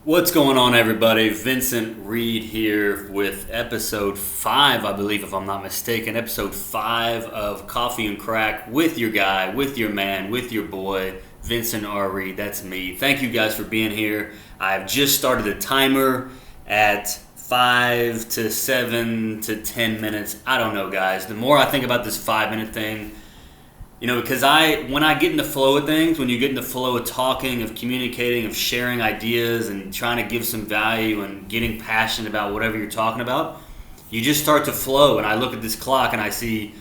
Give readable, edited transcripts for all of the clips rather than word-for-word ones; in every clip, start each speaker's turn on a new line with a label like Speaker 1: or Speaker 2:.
Speaker 1: What's going on, everybody? Vincent Reed here with episode 5, I believe, if I'm not mistaken. Episode 5 of Coffee and Crack with your guy, with your man, with your boy, Vincent R. Reed. That's me. Thank you guys for being here. I've just started a timer at 5 to 7 to 10 minutes. I don't know, guys. The more I think about this 5-minute thing, because when I get in the flow of things, when you get in the flow of talking, of communicating, of sharing ideas and trying to give some value and getting passionate about whatever you're talking about, you just start to flow. And I look at this clock and I see,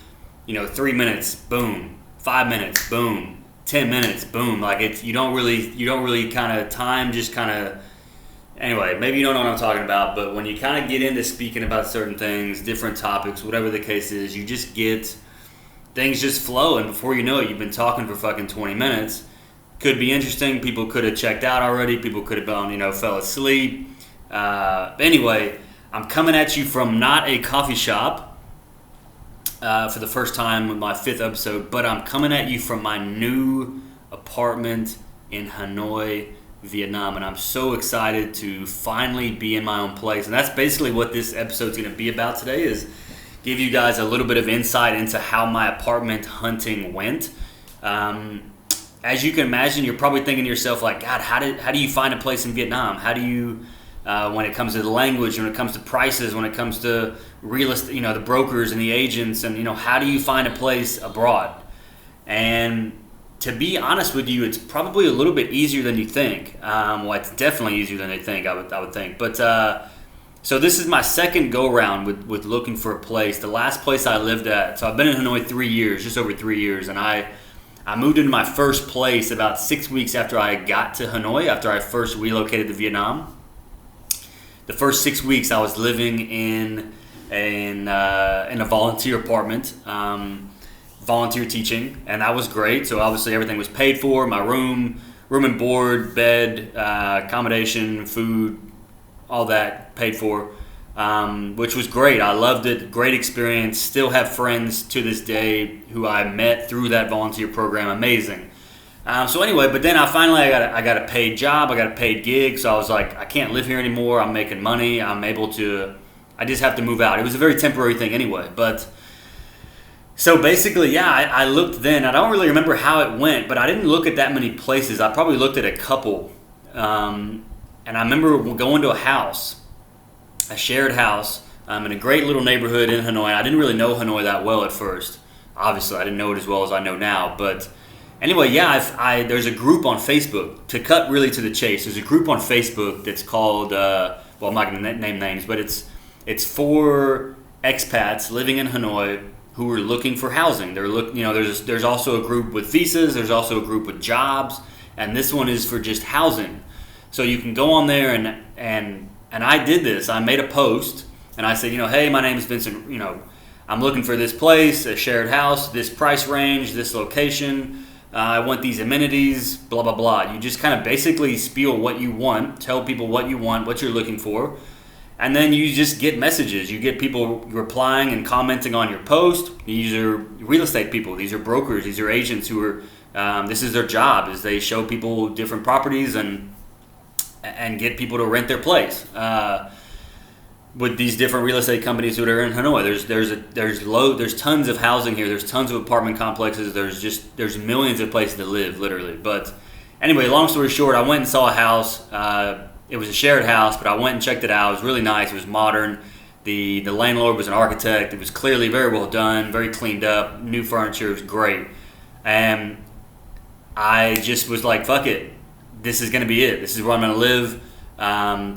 Speaker 1: 3 minutes, boom, 5 minutes, boom, 10 minutes, boom. Like you don't really kind of time, just kind of, anyway, maybe you don't know what I'm talking about, but when you kind of get into speaking about certain things, different topics, whatever the case is, you just get... things just flow, and before you know it, you've been talking for fucking 20 minutes. Could be interesting. People could have checked out already. People could have gone, fell asleep. Anyway, I'm coming at you from not a coffee shop for the first time with my 5th episode, but I'm coming at you from my new apartment in Hanoi, Vietnam, and I'm so excited to finally be in my own place. And that's basically what this episode's going to be about today, is give you guys a little bit of insight into how my apartment hunting went. As you can imagine, you're probably thinking to yourself, like, God, how do you find a place in Vietnam? How do you, when it comes to the language, when it comes to prices, when it comes to real estate, the brokers and the agents, and how do you find a place abroad? And to be honest with you, it's probably a little bit easier than you think. Well, it's definitely easier than you think. I would think, but. So this is my second go-round with looking for a place. The last place I lived at, so I've been in Hanoi 3 years, just over 3 years, and I moved into my first place about 6 weeks after I got to Hanoi, after I first relocated to Vietnam. The first 6 weeks I was living in a volunteer apartment, volunteer teaching, and that was great. So obviously everything was paid for, my room and board, bed, accommodation, food, all that paid for, which was great. I loved it. Great experience. Still have friends to this day who I met through that volunteer program. Amazing. So anyway, but then I got a paid job. I got a paid gig. So I was like, I can't live here anymore. I'm making money. I just have to move out. It was a very temporary thing anyway. But so basically, yeah, I looked then. I don't really remember how it went, but I didn't look at that many places. I probably looked at a couple. And I remember going to a shared house, in a great little neighborhood in Hanoi. I didn't really know Hanoi that well at first. Obviously, I didn't know it as well as I know now. But anyway, yeah, there's a group on Facebook, to cut really to the chase. There's a group on Facebook that's called, well, I'm not going to name names, but it's for expats living in Hanoi who are looking for housing. There's also a group with visas. There's also a group with jobs, and this one is for just housing. So you can go on there and I did this. I made a post and I said, hey, my name is Vincent. I'm looking for this place, a shared house, this price range, this location. I want these amenities, blah, blah, blah. You just kind of basically spiel what you want, tell people what you want, what you're looking for. And then you just get messages. You get people replying and commenting on your post. These are real estate people. These are brokers. These are agents who are, this is their job, is they show people different properties and get people to rent their place with these different real estate companies that are in Hanoi. There's tons of housing here. There's tons of apartment complexes. There's millions of places to live, literally. But anyway, long story short, I went and saw a house. It was a shared house, but I went and checked it out. It was really nice. It was modern. The landlord was an architect. It was clearly very well done, very cleaned up, new furniture. It was great. And I just was like, fuck it. This is going to be it. This is where I'm going to live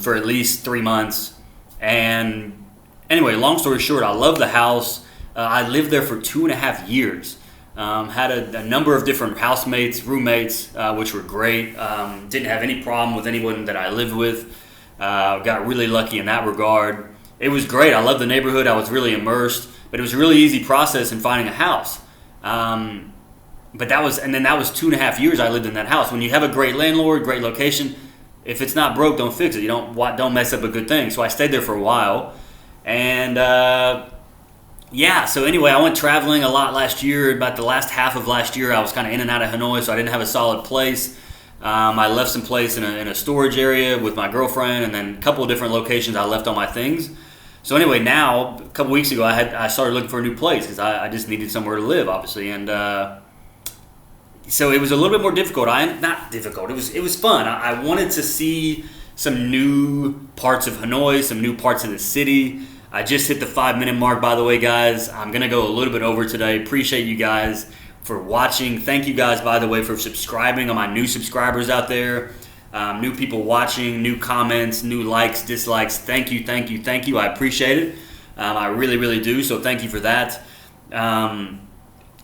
Speaker 1: for at least 3 months. And anyway, long story short, I love the house. I lived there for 2.5 years. Had a number of different housemates, roommates, which were great. Didn't have any problem with anyone that I lived with. Got really lucky in that regard. It was great. I loved the neighborhood. I was really immersed. But it was a really easy process in finding a house. But that was 2.5 years I lived in that house. When you have a great landlord, great location, if it's not broke, don't fix it. You don't mess up a good thing. So I stayed there for a while, and yeah. So anyway, I went traveling a lot last year. About the last half of last year, I was kind of in and out of Hanoi, so I didn't have a solid place. I left some place in a storage area with my girlfriend, and then a couple of different locations I left all my things. So anyway, now a couple weeks ago, I started looking for a new place because I just needed somewhere to live, obviously, and so it was a little bit more difficult. Not difficult. It was fun. I wanted to see some new parts of Hanoi, some new parts of the city. I just hit the 5-minute mark, by the way, guys. I'm gonna go a little bit over today. Appreciate you guys for watching. Thank you guys, by the way, for subscribing. On my new subscribers out there, new people watching, new comments, new likes, dislikes. Thank you, thank you, thank you. I appreciate it. I really, really do. So thank you for that.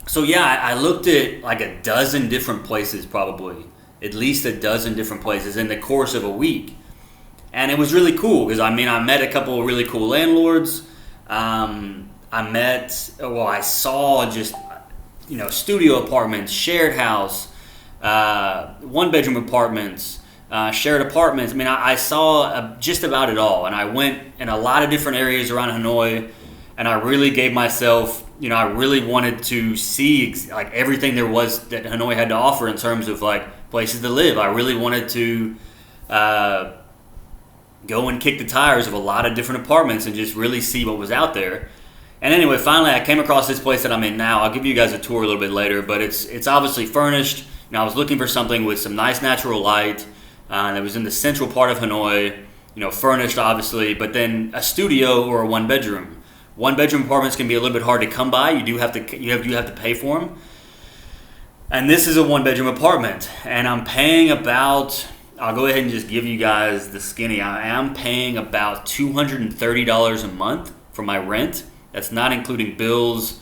Speaker 1: So yeah, I looked at like a dozen different places, probably at least a dozen different places in the course of a week, and it was really cool because I met a couple of really cool landlords. I saw just studio apartments, shared house, 1-bedroom apartments, shared apartments. I saw just about it all, and I went in a lot of different areas around Hanoi, and I really gave myself. I really wanted to see like everything there was that Hanoi had to offer in terms of like places to live. I really wanted to go and kick the tires of a lot of different apartments and just really see what was out there. And anyway, finally I came across this place that I'm in now. I'll give you guys a tour a little bit later, but it's obviously furnished. I was looking for something with some nice natural light that was in the central part of Hanoi, furnished obviously, but then a studio or a 1-bedroom. 1-bedroom apartments can be a little bit hard to come by. You have to pay for them. And this is a 1-bedroom apartment, and I'm paying about. I'll go ahead and just give you guys the skinny. I am paying about $230 a month for my rent. That's not including bills.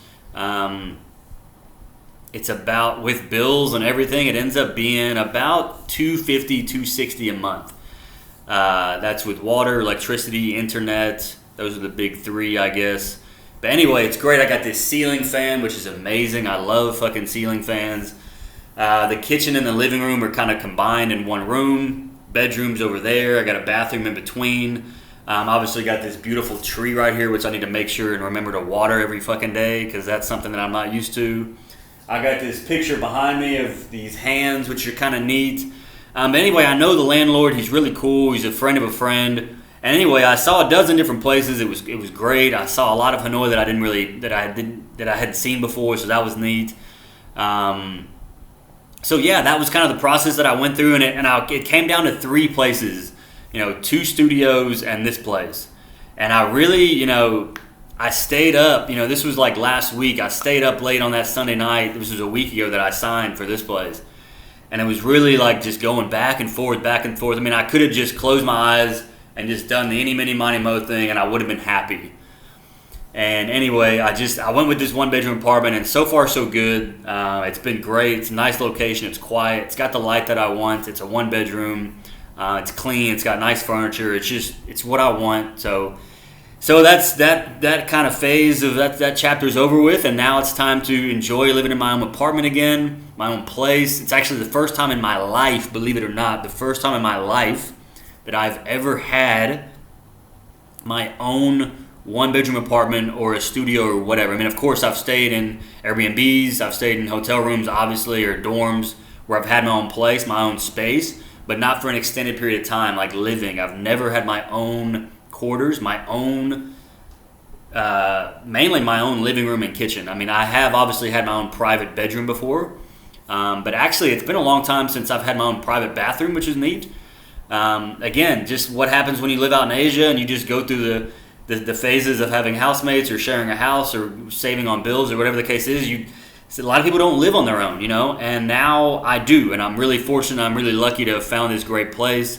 Speaker 1: It's about, with bills and everything, it ends up being about $250, $260 a month. That's with water, electricity, internet. Those are the big three, I guess. But anyway, it's great. I got this ceiling fan, which is amazing. I love fucking ceiling fans. The kitchen and the living room are kind of combined in one room. Bedrooms over there. I got a bathroom in between. Obviously got this beautiful tree right here, which I need to make sure and remember to water every fucking day because that's something that I'm not used to. I got this picture behind me of these hands, which are kind of neat. But anyway, I know the landlord. He's really cool. He's a friend of a friend. And anyway, I saw a dozen different places. It was great. I saw a lot of Hanoi that I hadn't seen before, so that was neat. So yeah, that was kind of the process that I went through, and it came down to 3 places. 2 studios and this place. And I really, I stayed up. This was like last week. I stayed up late on that Sunday night. This was a week ago that I signed for this place. And it was really like just going back and forth, back and forth. I could have just closed my eyes and just done the eeny, meeny, miny, mo thing, and I would have been happy. And anyway, I went with this 1-bedroom apartment, and so far so good. It's been great. It's a nice location. It's quiet. It's got the light that I want. It's a 1-bedroom. It's clean. It's got nice furniture. It's what I want. So that's that kind of phase of that chapter's over with, and now it's time to enjoy living in my own apartment again, my own place. It's actually the first time in my life, believe it or not, the first time in my life that I've ever had my own 1-bedroom apartment or a studio or whatever. Of course, I've stayed in Airbnbs, I've stayed in hotel rooms, obviously, or dorms where I've had my own place, my own space, but not for an extended period of time, like living. I've never had my own quarters, my own, mainly my own living room and kitchen. I have obviously had my own private bedroom before, but actually it's been a long time since I've had my own private bathroom, which is neat. Again, just what happens when you live out in Asia and you just go through the phases of having housemates or sharing a house or saving on bills or whatever the case is. A lot of people don't live on their own, and now I do, and I'm really fortunate. I'm really lucky to have found this great place,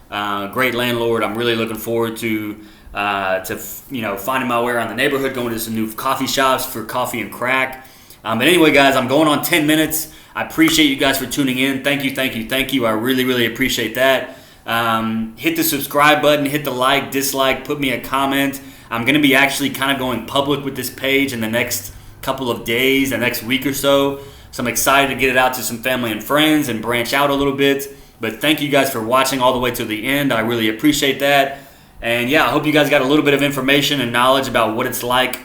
Speaker 1: great landlord. I'm really looking forward to finding my way around the neighborhood, going to some new coffee shops for coffee and crack. But anyway, guys, I'm going on 10 minutes. I appreciate you guys for tuning in. Thank you, thank you, thank you. I really, really appreciate that. Hit the subscribe button, hit the like, dislike, put me a comment. I'm going to be actually kind of going public with this page in the next couple of days, the next week or so. So I'm excited to get it out to some family and friends and branch out a little bit. But thank you guys for watching all the way to the end. I really appreciate that. And yeah, I hope you guys got a little bit of information and knowledge about what it's like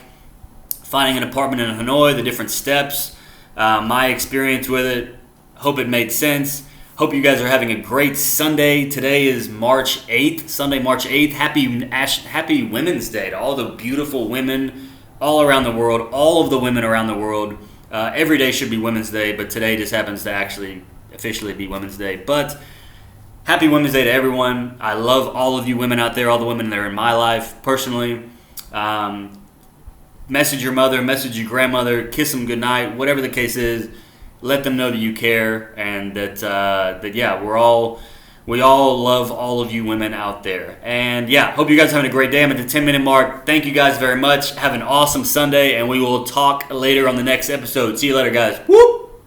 Speaker 1: finding an apartment in Hanoi, the different steps, my experience with it. Hope it made sense. Hope you guys are having a great Sunday. Today is March 8th, Sunday, March 8th. Happy Women's Day to all the beautiful women all around the world, all of the women around the world. Every day should be Women's Day, but today just happens to actually officially be Women's Day. But happy Women's Day to everyone. I love all of you women out there, all the women that are in my life personally. Message your mother, message your grandmother, kiss them goodnight, whatever the case is. Let them know that you care and that we all love all of you women out there. And yeah, hope you guys are having a great day. I'm at the 10-minute mark. Thank you guys very much. Have an awesome Sunday, and we will talk later on the next episode. See you later, guys. Whoop!